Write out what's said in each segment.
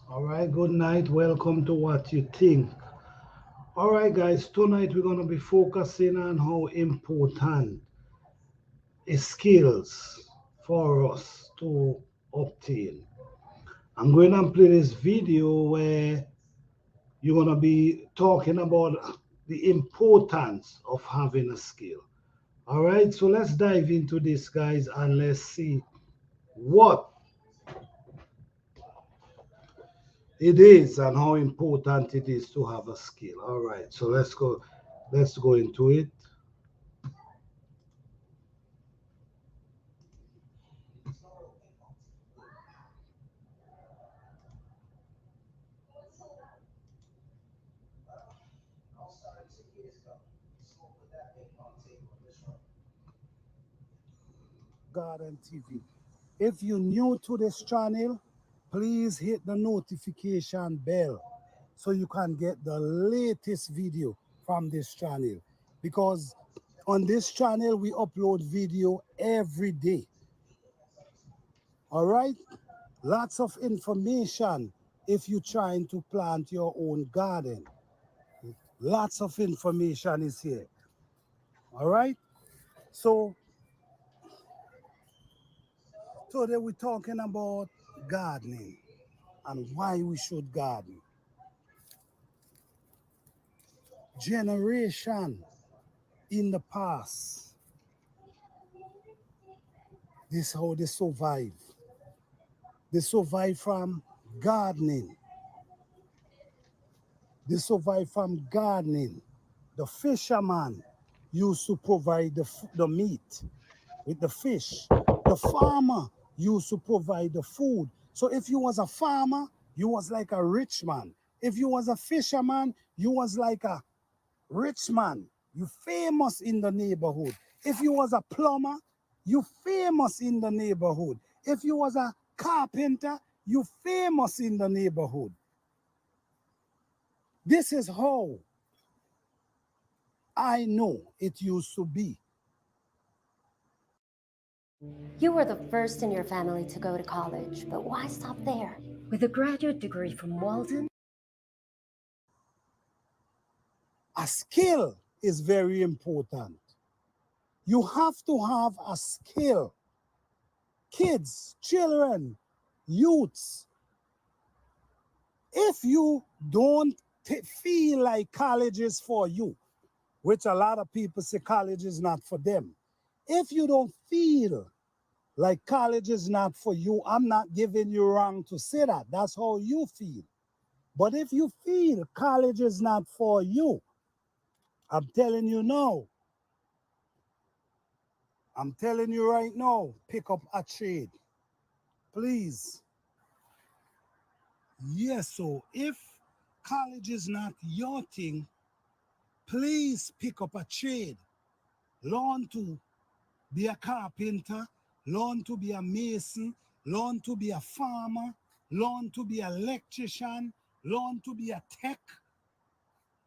All right, good night. Welcome to What You Think. All right, guys, tonight we're going to be focusing on how important skills for us to obtain. I'm going to play this video where you're going to be talking about the importance of having a skill. All right, so let's dive into this, guys, and let's see what it is and how important it is to have a skill. All right, so let's go into it. Garden TV. If you're new to this channel, please hit the notification bell so you can get the latest video from this channel. Because on this channel, we upload video every day. All right? Lots of information if you're trying to plant your own garden. Lots of information is here. All right? So today we're talking about gardening and why we should garden. Generation in the past, this how they survive. They survive from gardening. They survive from gardening. The fisherman used to provide the meat with the fish. The farmer used to provide the food. So if you was a farmer, you was like a rich man. If you was a fisherman, you was like a rich man. You famous in the neighborhood. If you was a plumber, you famous in the neighborhood. If you was a carpenter, you famous in the neighborhood. This is how I know it used to be. You were the first in your family to go to college, but why stop there? With a graduate degree from Walden? A skill is very important. You have to have a skill. Kids, children, youths, if you don't feel like college is for you, which a lot of people say college is not for them, if you don't feel like college is not for you, I'm not giving you wrong to say that. That's how you feel. But if you feel college is not for you, I'm telling you no. I'm telling you right now, pick up a trade. Please. Yes, so if college is not your thing, please pick up a trade. Learn to be a carpenter, learn to be a mason, learn to be a farmer, learn to be an electrician, learn to be a tech,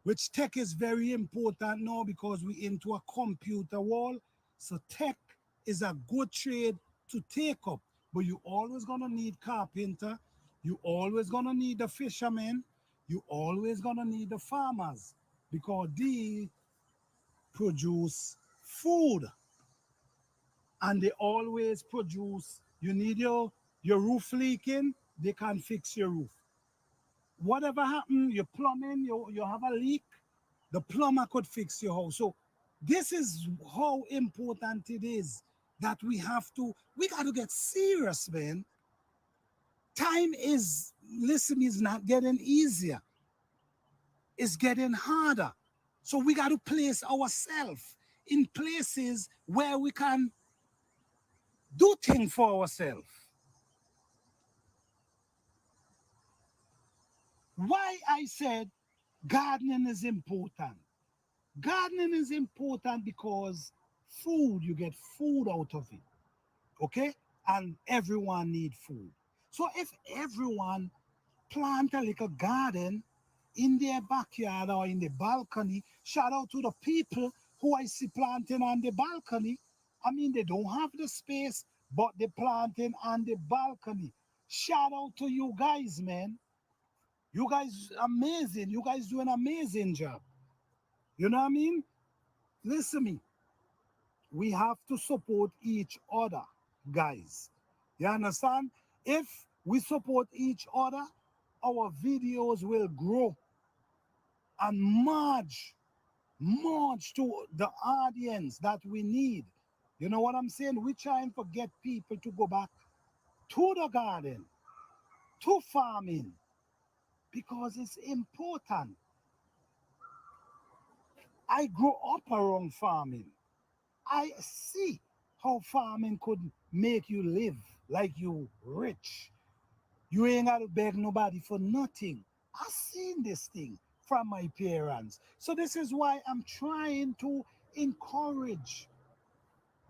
which tech is very important now because we're into a computer world. So tech is a good trade to take up, but you always gonna need carpenter, you always gonna need the fishermen, you always gonna need the farmers because they produce food and they always produce. You need your roof leaking, they can fix your roof. Whatever happened, your plumbing, you have a leak, the plumber could fix your house. So this is how important it is that we got to get serious, man. Time is, listen, is not getting easier. It's getting harder. So we got to place ourselves in places where we can do things for ourselves. Why I said gardening is important. Gardening is important because food, you get food out of it. Okay? And everyone need food. So if everyone plant a little garden in their backyard or in the balcony, shout out to the people who I see planting on the balcony. I mean, they don't have the space, but they're planting on the balcony. Shout out to you guys, man. You guys amazing. You guys do an amazing job. You know what I mean? Listen to me. We have to support each other, guys. You understand? If we support each other, our videos will grow and merge to the audience that we need. You know what I'm saying? We're trying to get people to go back to the garden, to farming, because it's important. I grew up around farming. I see how farming could make you live like you rich. You ain't got to beg nobody for nothing. I seen this thing from my parents. So this is why I'm trying to encourage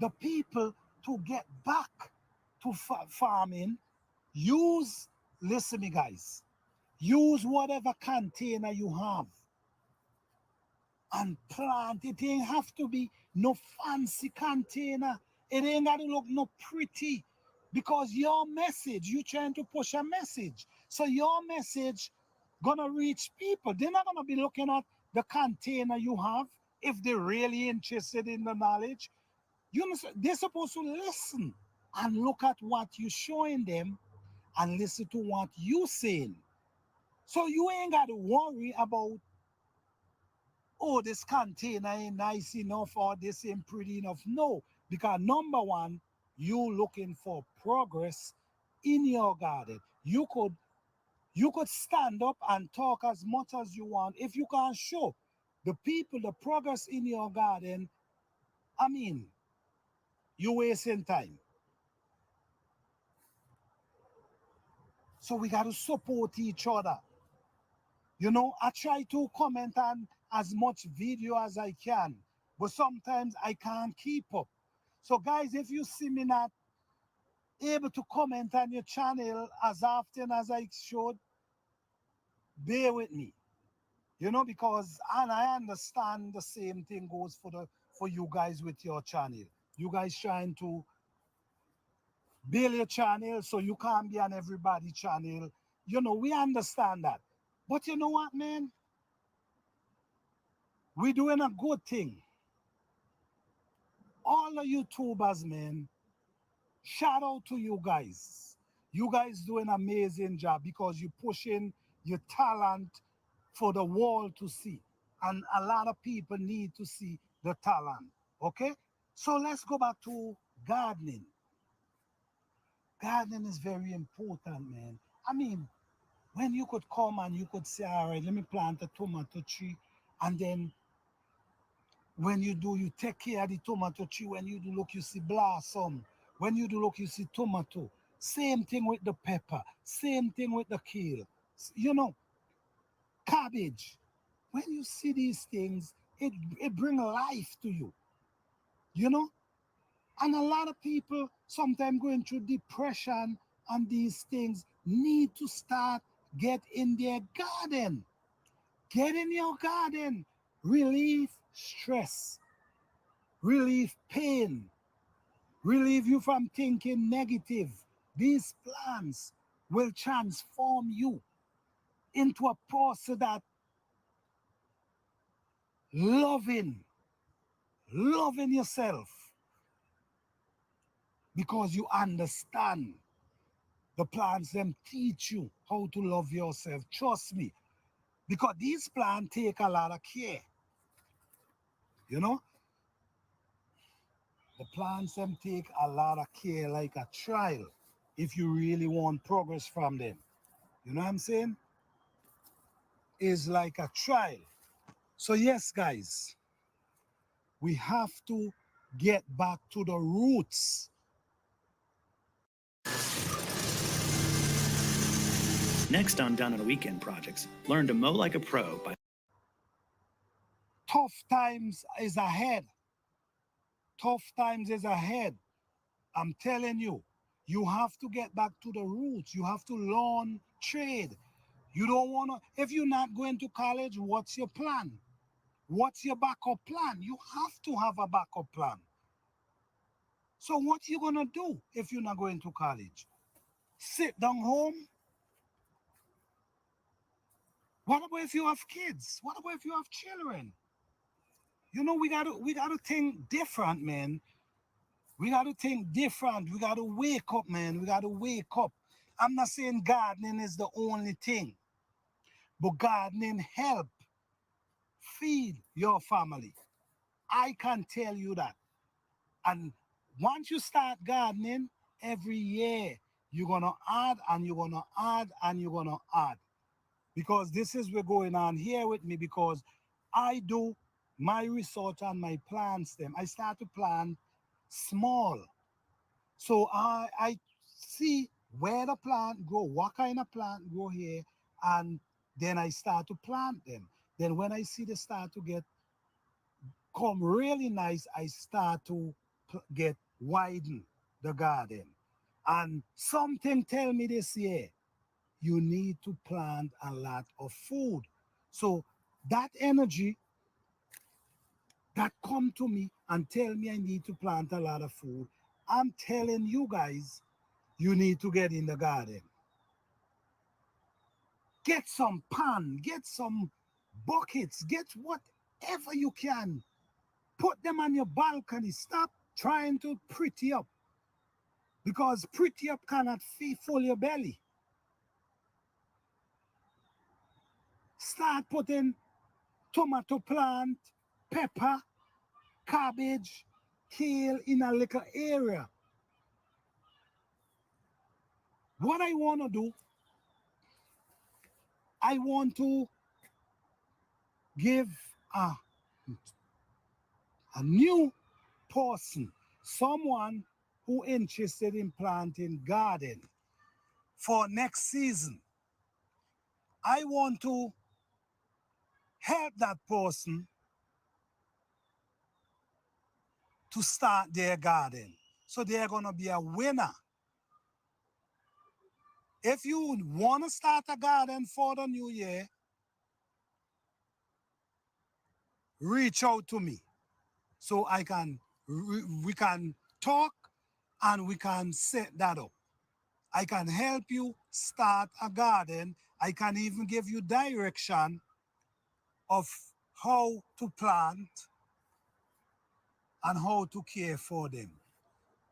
the people to get back to farming. Use, listen me guys, use whatever container you have and plant. It ain't have to be no fancy container. It ain't got to look no pretty because your message, you trying to push a message. So your message gonna reach people. They're not gonna be looking at the container you have if they're really interested in the knowledge. You understand? They're supposed to listen and look at what you're showing them and listen to what you're saying. So you ain't got to worry about, oh, this container ain't nice enough or this ain't pretty enough. No, because number one, you looking for progress in your garden. You could stand up and talk as much as you want. If you can show the people the progress in your garden, I mean, you wasting time. So we got to support each other. You know, I try to comment on as much video as I can, but sometimes I can't keep up. So guys, if you see me not able to comment on your channel as often as I should, bear with me. You know, because and I understand the same thing goes for you guys with your channel. You guys trying to build your channel so you can't be on everybody's channel. You know, we understand that. But you know what, man? We're doing a good thing. All the YouTubers, man, shout out to you guys. You guys do an amazing job because you're pushing your talent for the world to see. And a lot of people need to see the talent. Okay? So let's go back to gardening. Gardening is very important, man. I mean, when you could come and you could say, all right, let me plant a tomato tree, and then when you do, you take care of the tomato tree. When you do, look, you see blossom. When you do, look, you see tomato. Same thing with the pepper. Same thing with the kale. You know, cabbage. When you see these things, it brings life to you. You know, and a lot of people sometimes going through depression and these things need to start get in their garden. Get in your garden. Relieve stress. Relieve pain, relieve you from thinking negative. These plans will transform you into a person that loving, loving yourself because you understand the plans them teach you how to love yourself. Trust me, because these plans take a lot of care. You know, the plans them take a lot of care like a trial if you really want progress from them. You know what I'm saying? Is like a trial. So, yes, guys, we have to get back to the roots. Next on Done on a Weekend Projects, learn to mow like a pro by Tough times is ahead. Tough times is ahead. I'm telling you, you have to get back to the roots. You have to learn trade. You don't want to, if you're not going to college, what's your plan? What's your backup plan? You have to have a backup plan. So, what you going to do if you're not going to college? Sit down home What about if you have kids? What about if you have children? You know, we gotta think different, man. We gotta think different. We gotta wake up, man. We gotta wake up. I'm not saying gardening is the only thing, but gardening help feed your family. I can tell you that. And once you start gardening, every year you're gonna add and you're gonna add and you're gonna add. Because this is what's going on here with me because I do my research on my plants them. I start to plant small. So I see where the plant grow, what kind of plant grow here, and then I start to plant them. Then when I see they start to get come really nice, I start to get widen the garden. And something tell me this year, you need to plant a lot of food. So that energy that come to me and tell me I need to plant a lot of food, I'm telling you guys, you need to get in the garden. Get some pan, get some buckets, get whatever you can. Put them on your balcony. Stop trying to pretty up because pretty up cannot fill your belly. Start putting tomato plant, pepper, cabbage, kale in a little area. What I want to do, I want to give a, a new person, someone who interested in planting garden for next season. I want to help that person to start their garden. So they're going to be a winner. If you want to start a garden for the new year, reach out to me so we can talk and we can set that up. I can help you start a garden. I can even give you direction of how to plant and how to care for them.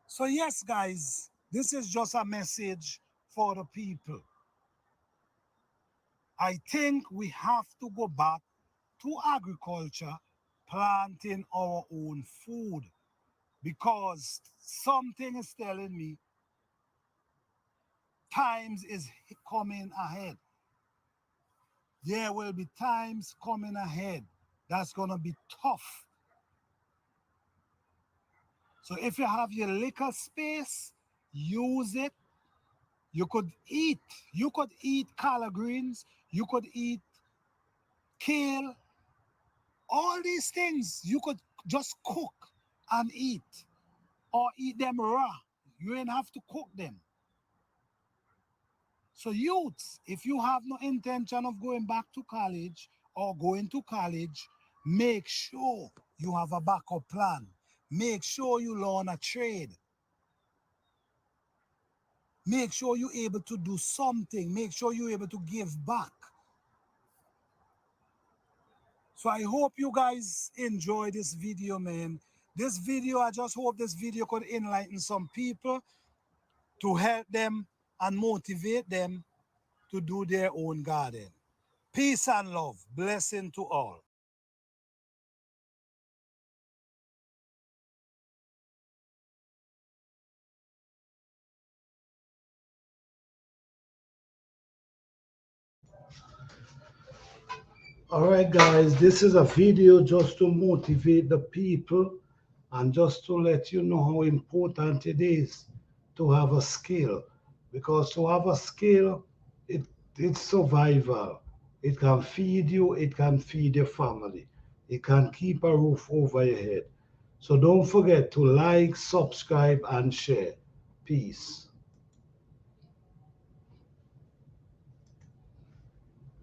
So yes, guys, this is just a message for the people. I think we have to go back to agriculture, planting our own food, because something is telling me times is coming ahead. There will be times coming ahead that's going to be tough. So if you have your little space, use it. You could eat. You could eat collard greens. You could eat kale. All these things you could just cook and eat or eat them raw. You ain't have to cook them. So youths, if you have no intention of going back to college or going to college, make sure you have a backup plan. Make sure you learn a trade. Make sure you're able to do something. Make sure you're able to give back. So I hope you guys enjoy this video, man. This video, I just hope this video could enlighten some people to help them and motivate them to do their own garden. Peace and love. Blessing to all. All right, guys, this is a video just to motivate the people and just to let you know how important it is to have a skill. Because to have a skill, it's survival. It can feed you, it can feed your family, it can keep a roof over your head. So don't forget to like, subscribe, and share. Peace.